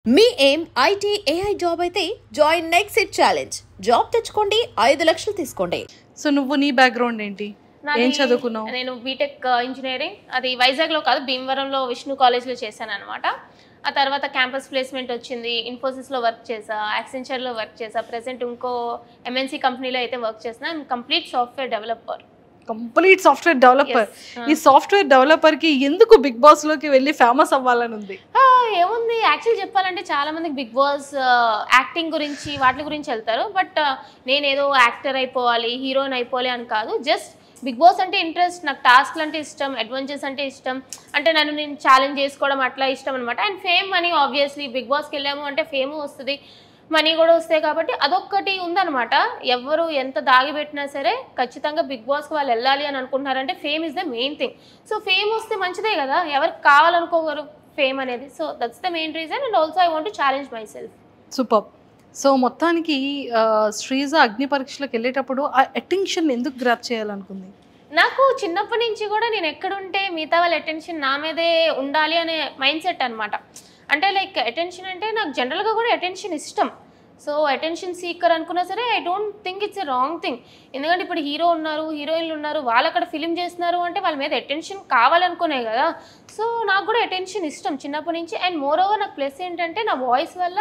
మీ ఏం IT AI job అయితే join next it challenge. Job తెచ్చుకోండి, 5 లక్షలు తీసుకోండి. సో నువ్వు నీ బ్యాక్గ్రౌండ్ ఏంటి, ఏం చదువుకున్నావు? నేను బీటెక్ ఇంజనీరింగ్, అది వైజాగ్లో కాదు భీమవరంలో విష్ణు కాలేజ్లో చేశాను అనమాట. ఆ తర్వాత క్యాంపస్ ప్లేస్మెంట్ వచ్చింది, ఇన్ఫోసిస్లో వర్క్ చేసా, యాక్సెంచర్లో వర్క్ చేసా, ప్రెసెంట్ ఇంకో ఎంఎన్సీ కంపెనీలో అయితే వర్క్ చేసిన. Complete software developer. Complete software developer. ఈ సాఫ్ట్వేర్ డెవలపర్ కి ఎందుకు బిగ్ బాస్ లోకి వెళ్ళి ఫేమస్ అవ్వాలని ఉంది? ఏముంది, యాక్చువల్ చెప్పాలంటే చాలా మందికి బిగ్ బాస్ యాక్టింగ్ గురించి వాటి గురించి వెళ్తారు. బట్ నేనేదో యాక్టర్ అయిపోవాలి, హీరోయిన్ అయిపోవాలి అని కాదు. జస్ట్ బిగ్ బాస్ అంటే ఇంట్రెస్ట్, నాకు టాస్క్లు అంటే ఇష్టం, అడ్వెంచర్స్ అంటే ఇష్టం, అంటే నేను ఛాలెంజ్ చేసుకోవడం అట్లా ఇష్టం అనమాట. And fame money, obviously big బాస్కి వెళ్ళాము అంటే ఫేమ్ వస్తుంది, మనీ కూడా వస్తాయి. కాబట్టి అదొక్కటి ఉందన్నమాట. ఎవరు ఎంత దాగిపెట్టినా సరే ఖచ్చితంగా బిగ్ బాస్కి వాళ్ళు వెళ్ళాలి అని అనుకుంటున్నారంటే fame is the main thing. So fame వస్తే మంచిదే కదా, ఎవరికి కావాలనుకోగలరు ఫేమ్ అనేది. So that's the main reason. And also I want to challenge myself. Super. So మొత్తానికి శ్రీజ అగ్ని పరీక్షలకు వెళ్ళేటప్పుడు ఆ అటెన్షన్ ఎందుకు గ్రాప్ చేయాలనుకుంది? నాకు చిన్నప్పటి నుంచి కూడా నేను ఎక్కడుంటే మిగతా వాళ్ళ అటెన్షన్ నా మీదే ఉండాలి అనే మైండ్ సెట్ అనమాట. అంటే లైక్ అటెన్షన్ అంటే నాకు జనరల్గా కూడా అటెన్షన్ ఇష్టం. సో అటెన్షన్ సీకర్ అనుకున్నా సరే I don't think it's a wrong thing. ఎందుకంటే ఇప్పుడు హీరో ఉన్నారు, హీరోయిన్లు ఉన్నారు, వాళ్ళు అక్కడ ఫిలిం చేస్తున్నారు అంటే వాళ్ళ మీద అటెన్షన్ కావాలనుకునే కదా. సో నాకు కూడా అటెన్షన్ ఇష్టం చిన్నప్పటి నుంచి. అండ్ మోర్ ఓవర్ నాకు ప్లస్ ఏంటంటే నా వాయిస్ వల్ల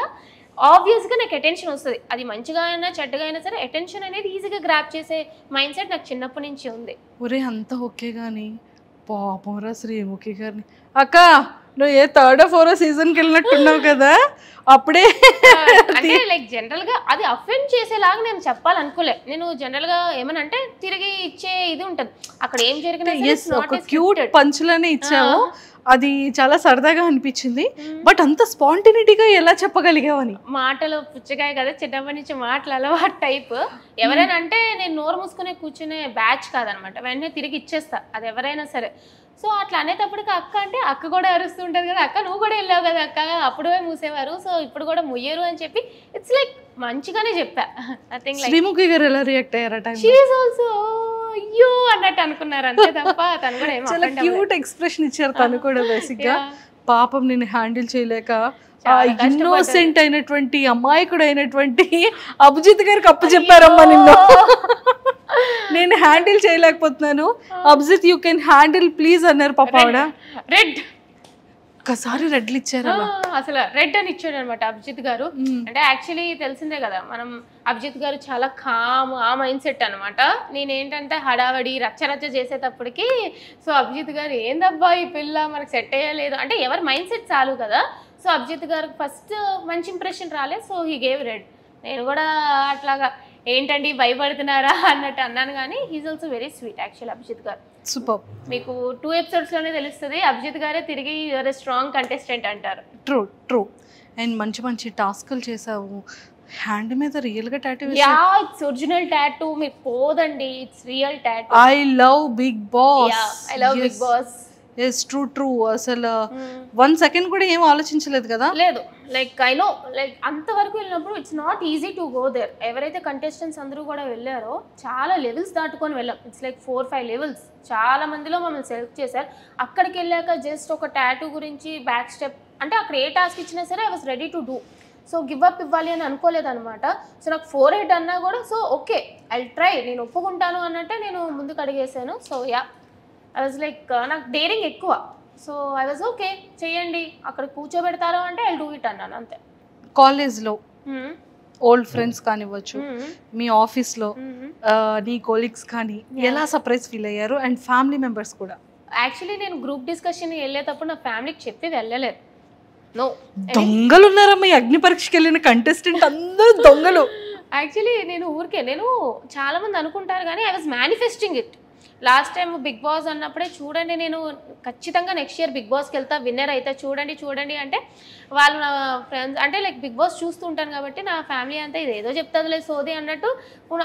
ఆబ్వియస్గా నాకు అటెన్షన్ వస్తుంది. అది మంచిగా అయినా చెడ్డగా అయినా సరే అటెన్షన్ అనేది ఈజీగా గ్రాప్ చేసే మైండ్ సెట్ నాకు చిన్నప్పటి నుంచి ఉంది. ఒరే అంతా ఓకే కానీ పాపంరా శ్రీముఖి గారిని. అక్క నువ్వు ఏ 3rd or 4th సీజన్కి వెళ్ళినట్టున్నావు కదా, అప్పుడే అంటే లైక్ జనరల్గా అది అఫెండ్ చేసేలాగా నేను చెప్పాలనుకోలే. నేను జనరల్గా ఏమనంటే తిరిగి ఇచ్చే ఇది ఉంటుంది, అక్కడ ఏం జరిగినా ఒక క్యూట్ పంచులనే ఇచ్చావు. అది చాలా సరదాగా అనిపించింది. బట్ అంత స్పాంటినిటీగా ఎలా చెప్పగలిగావని? మాటలు పుచ్చకాయ కదా, చిన్నప్పటి నుంచి మాటలు అలవాటు టైప్. ఎవరైనా అంటే నేను నోరు మూసుకునే కూర్చునే బ్యాచ్ కాదనమాట, వెంటనే తిరిగి ఇచ్చేస్తా అది ఎవరైనా సరే. సో అట్లా అనేటప్పటికి అక్క అంటే అక్క కూడా అరుస్తుంటుంది కదా, అక్క నువ్వు కూడా వెళ్ళావు కదా అక్క, అప్పుడే మూసేవారు, సో ఇప్పుడు కూడా ముయ్యరు అని చెప్పి ఇట్స్ లైక్ మంచిగానే చెప్పా. Nothing like. శ్రీముఖి గారు ఎలా రియాక్ట్ అయ్యారట? షీ ఈజ్ ఆల్సో అయ్యో అన్నట్టు అనుకున్నారు అంతే తప్ప తను కూడా ఏమో చాలా క్యూట్ ఎక్స్ప్రెషన్ ఇచ్చారు తను కూడా. బేసిక్ గా పాపం నేను హ్యాండిల్ చేయలేక ఇన్నోసెంట్ అయినటువంటి అమాయకుడు అయినటువంటి అభిజిత్ గారికి అప్పు చెప్పారమ్మా నిన్ను, నేను హ్యాండిల్ చేయలేకపోతున్నాను, Abhijeet you can handle please అన్నారు పాప ఆవిడ. రెడ్ ఒకసారి రెడ్లు ఇచ్చారు, అసలు రెడ్ అని ఇచ్చాడు అనమాట అభిజిత్ గారు. అంటే యాక్చువల్లీ తెలిసిందే కదా మనం, అభిజిత్ గారు చాలా కామ్, ఆ మైండ్ సెట్ అనమాట. నేనేంటంటే హడావడి రచ్చరచ్చ చేసేటప్పటికి సో అభిజిత్ గారు ఏందబ్బా ఈ పిల్ల మనకు సెట్ అయ్యలేదు అంటే ఎవరి మైండ్ సెట్ చాలు కదా. సో అభిజిత్ గారికి ఫస్ట్ మంచి ఇంప్రెషన్ రాలేదు, సో హీ గేవ్ రెడ్. నేను కూడా అట్లాగా ఏంటండి భయపడుతున్నారా అన్నట్టు అన్నాను, కానీ he's also very sweet actual Abhijeet garu. Super. మీకు 2 ఎపిసోడ్స్లోనే తెలుస్తుంది అభిజిత్ గారే తిరిగి యువర్ స్ట్రాంగ్ కంటెస్టెంట్ అంటారు. True true. అండ్ మంచి మంచి టాస్క్లు చేసావు. హ్యాండ్ మీద రియల్ గా tattoo? Yeah, it's original tattoo, మీకు పోదండి, it's real tattoo. I love Bigg Boss. Yeah, I love Bigg Boss. Yes, true true. అసలు 1 సెకండ్ కూడా ఏం ఆలోచించలేదు కదా? లేదు, లైక్ ఐ నో, లైక్ అంతవరకు వెళ్ళినప్పుడు it's not easy to go there. ఎవరైతే కంటెస్టెంట్స్ అందరూ కూడా వెళ్ళారో చాలా లెవెల్స్ దాటుకొని వెళ్ళాం. It's like 4-5 levels. చాలా మందిలో మమ్మల్ని సెలెక్ట్ చేశారు. అక్కడికి వెళ్ళాక జస్ట్ ఒక టాటూ గురించి బ్యాక్ స్టెప్ అంటే అక్కడ ఏ టాస్క్ ఇచ్చినా సరే I was ready to do. So give up ఇవ్వాలి అని అనుకోలేదు అనమాట. సో నాకు 4-8 అన్నా కూడా సో ఓకే ఐ ట్రై, నేను ఒప్పుకుంటాను అన్నట్టే నేను ముందుకు అడిగేసాను. So yeah, I was like నాకు డేరింగ్ ఎక్కువ. సో ఐ వాజ్ ఓకే చెయ్యండి, అక్కడ కూర్చోబెడతారు అంటే ఐ డూ ఇట్ అన్నాను అంతే. కాలేజ్లో ఓల్డ్ ఫ్రెండ్స్ కానివ్వచ్చు, మీ ఆఫీస్లో నీ కొలీగ్స్ కానీ ఎలా సర్ప్రైజ్ ఫీల్ అయ్యారు? అండ్ ఫ్యామిలీ మెంబర్స్ కూడా? యాక్చువల్లీ నేను గ్రూప్ డిస్కషన్ వెళ్ళేటప్పుడు నా ఫ్యామిలీకి చెప్పి వెళ్ళలేదు. నో, దొంగలు ఉన్నారమ్మా ఈ అగ్ని పరీక్షకి వెళ్ళిన కంటెస్టెంట్ అందరూ దొంగలు. యాక్చువల్లీ నేను చాలా మంది అనుకుంటారు కానీ I was manifesting it. Last time Bigg Boss అన్నప్పుడే చూడండి నేను ఖచ్చితంగా నెక్స్ట్ ఇయర్ బిగ్ బాస్కి వెళ్తా, విన్నర్ అయితే చూడండి అంటే వాళ్ళు నా ఫ్రెండ్స్ అంటే లైక్ బిగ్ బాస్ చూస్తూ ఉంటాను కాబట్టి నా ఫ్యామిలీ అంతా ఇది ఏదో చెప్తుందిలే సోది అన్నట్టు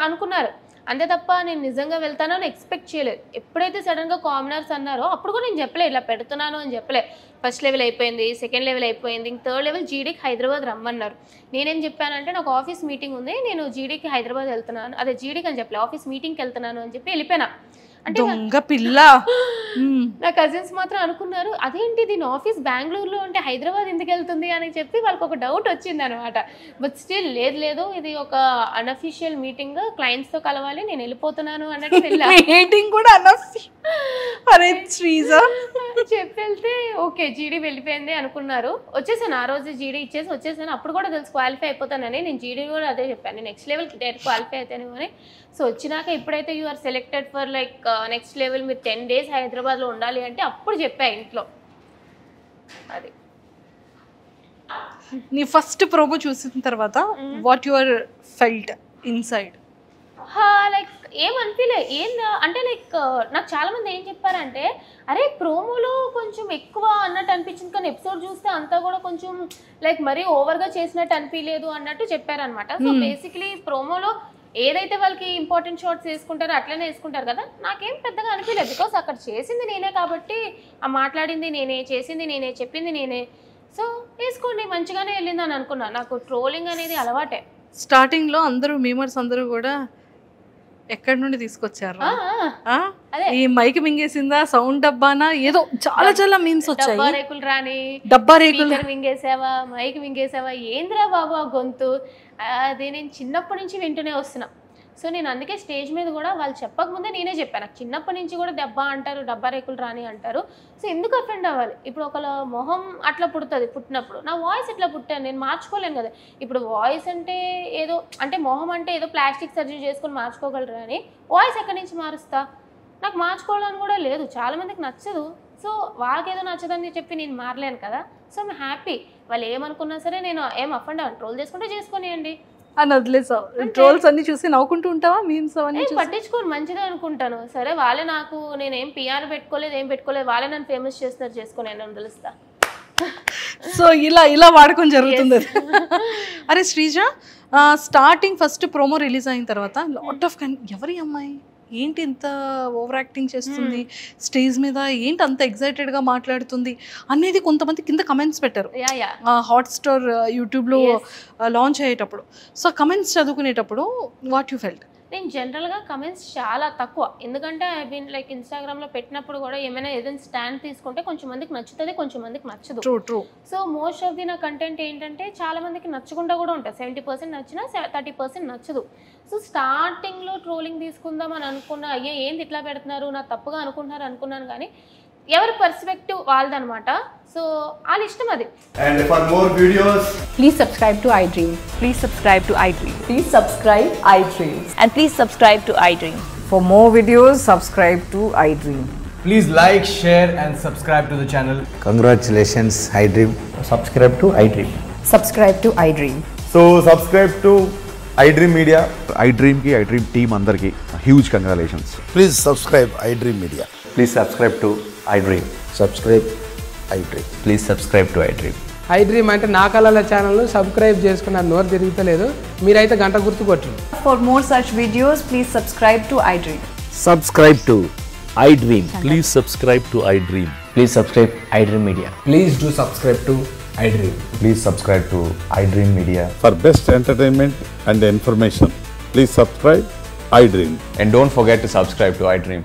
అనుకున్నారు. అంతే తప్ప నేను నిజంగా వెళ్తానో అని ఎక్స్పెక్ట్ చేయలేదు. ఎప్పుడైతే సడన్గా కామనర్స్ అన్నారో అప్పుడు కూడా నేను చెప్పలే ఇలా పెడుతున్నాను అని చెప్పలే. ఫస్ట్ లెవెల్ అయిపోయింది, సెకండ్ లెవెల్ అయిపోయింది, ఇంక 3rd లెవెల్ జీడీకి హైదరాబాద్ రమ్మన్నారు. నేనేం చెప్పానంటే నాకు ఆఫీస్ మీటింగ్ ఉంది, నేను జీడీకి హైదరాబాద్ వెళ్తున్నాను, అదే జీడీకి అని చెప్పలే, ఆఫీస్ మీటింగ్కి వెళ్తున్నాను అని చెప్పి వెళ్ళిపోయినా. దొంగ పిల్ల. నా కజిన్స్ మాత్రం అనుకున్నారు అదేంటి దీని ఆఫీస్ బెంగళూరులో ఉంటే హైదరాబాద్ ఎందుకు వెళ్తుంది అని చెప్పి వాళ్ళకి ఒక డౌట్ వచ్చింది అనమాట. బట్ స్టిల్ లేదు ఇది ఒక అన్అఫీషియల్ మీటింగ్, క్లయింట్స్ తో కలవాలి, నేను వెళ్ళిపోతున్నాను అన్నట్టు మీటింగ్ కూడా అరే శ్రీజ చెప్పి వెళ్తే ఓకే జీడీ వెళ్ళిపోయింది అనుకున్నారు. వచ్చేసాను ఆ రోజు జీడీ ఇచ్చేసి వచ్చేసాను. అప్పుడు కూడా తెలుసు క్వాలిఫై అయిపోతానని. నేను జీడీ కూడా అదే చెప్పాను, నెక్స్ట్ లెవెల్ డైరెక్ట్ క్వాలిఫై అవుతాను అని. సో వచ్చినాక ఎప్పుడైతే you are selected for like next level, మీరు 10 days హైదరాబాద్లో ఉండాలి అంటే అప్పుడు చెప్పా ఇంట్లో. అది నీ ఫస్ట్ ప్రోమో చూసిన తర్వాత what your felt inside? Like ఏమనిపించలే అంటే లైక్ నాకు చాలా మంది ఏం చెప్పారంటే అరే ప్రోమోలో కొంచెం ఎక్కువ అన్నట్టు అనిపించింది, కానీ ఎపిసోడ్ చూస్తే అంతా కూడా కొంచెం లైక్ మరీ ఓవర్గా చేసినట్టు అనిపించలేదు అన్నట్టు చెప్పారనమాట. సో బేసిక్లీ ప్రోమోలో ఏదైతే వాళ్ళకి ఇంపార్టెంట్ షార్ట్స్ వేసుకుంటారో అట్లనే వేసుకుంటారు కదా. నాకేం పెద్దగా అనిపించలేదు, బికాస్ అక్కడ చేసింది నేనే కాబట్టి, ఆ మాట్లాడింది నేనే, చేసింది నేనే, చెప్పింది నేనే. సో వేసుకోండి మంచిగానే వెళ్ళిందని అనుకున్నా. నాకు ట్రోలింగ్ అనేది అలవాటే. స్టార్టింగ్లో అందరూ మీమర్స్ అందరూ కూడా ఎక్కడి నుండి తీసుకొచ్చారు? ఈ మైక్ మింగేసిందా, సౌండ్ డబ్బానా, ఏదో చాలా చాలా మీమ్స్ వచ్చాయి. డబ్బా రేకులు రాని, డబ్బా రేకులు మింగేసావా, మైక్ మింగేసావా, ఏంద్రా బాబు ఆ గొంతు, అది నేను చిన్నప్పటి నుంచి వింటూనే వస్తున్నా. సో నేను అందుకే స్టేజ్ మీద కూడా వాళ్ళు చెప్పకముందే నేనే చెప్పాను, నాకు చిన్నప్పటి నుంచి కూడా దెబ్బ అంటారు, డబ్బా రేకులు రాని అంటారు. సో ఎందుకు అఫెండ్ అవ్వాలి? ఇప్పుడు ఒకళ్ళ మొహం అట్లా పుడుతుంది, పుట్టినప్పుడు నా వాయిస్ ఎట్లా పుట్టాను నేను మార్చుకోలేను కదా. ఇప్పుడు వాయిస్ అంటే ఏదో అంటే మొహం అంటే ఏదో ప్లాస్టిక్ సర్జరీ చేసుకొని మార్చుకోగలరు అని వాయిస్ ఎక్కడి నుంచి మారుస్తా? నాకు మార్చుకోవాలని కూడా లేదు, చాలామందికి నచ్చదు. సో వాళ్ళకి ఏదో నచ్చదని చెప్పి నేను మారలేను కదా. సో ఐమ్ హ్యాపీ, వాళ్ళు ఏమనుకున్నా సరే నేను ఏం అఫెండ్ అవ్వను, ట్రోల్ చేసుకుంటే చేసుకునియండి అని వదిలేసావు. ట్రోల్స్ అన్ని చూసి నవ్వుకుంటూ ఉంటావా? మీమ్స్ అవన్నీ పట్టించుకోరు, మంచిదే అనుకుంటాను. సరే వాళ్ళే, నాకు నేనేం పిఆర్ పెట్టుకోలేదు, ఏం పెట్టుకోలేదు, వాళ్ళే నన్ను ఫేమస్ చేస్తారు, చేసుకుని నేను తెలుస్తా. సో ఇలా వాడకం జరుగుతుంది. అరే Sreeja, starting first promo release అయిన తర్వాత లాట్ ఆఫ్ ఎవరి అమ్మాయి ఏంటి ఇంత ఓవర్ యాక్టింగ్ చేస్తుంది స్టేజ్ మీద, ఏంటి అంత ఎక్సైటెడ్గా మాట్లాడుతుంది అనేది కొంతమంది కింద కమెంట్స్ పెట్టారు హాట్స్టార్ యూట్యూబ్లో లాంచ్ అయ్యేటప్పుడు. సో కమెంట్స్ చదువుకునేటప్పుడు వాట్ యూ ఫెల్ట్? నేను జనరల్గా కమెంట్స్ చాలా తక్కువ, ఎందుకంటే ఐ బీన్ లైక్ ఇన్స్టాగ్రామ్లో పెట్టినప్పుడు కూడా ఏమైనా ఏదైనా స్టాండ్ తీసుకుంటే కొంచెం మందికి నచ్చుతుంది, కొంచెం మందికి నచ్చదు. True. So most of the నా కంటెంట్ ఏంటంటే చాలా మందికి నచ్చకుండా కూడా ఉంటుంది, 70% నచ్చినా 30% నచ్చదు. సో స్టార్టింగ్లో ట్రోలింగ్ తీసుకుందాం అని అనుకున్నా, అయ్యే ఏంది ఇట్లా పెడుతున్నారు, నా తప్పుగా అనుకున్నాను, కానీ ఎవరి పర్స్పెక్టివ్ వాళ్ళదనమాట. సో వాళ్ళ ఇష్టం అది. And for more videos, please subscribe to iDream. Please subscribe to iDream. Please subscribe iDream. And please subscribe to iDream. For more videos, subscribe to iDream. please like, share and subscribe to the channel. Congratulations, iDream. Subscribe to iDream. Subscribe to iDream. So subscribe to iDream Media. iDream ki iDream team andarki huge congratulations. Please subscribe iDream Media. Please subscribe to iDream. Subscribe iDream. Please subscribe to iDream. iDream అంటే నా కళల channel subscribe చేసుకున్న నోరు తిరుగుతలేదు, మీరైతే గంట గుర్తు కొట్టండి. For more such videos, please subscribe to iDream. Subscribe to iDream. Please subscribe to iDream. Please subscribe iDream Media. Please do subscribe to iDream. Please subscribe to iDream Media. For best entertainment and information, please subscribe iDream. And don't forget to subscribe to iDream.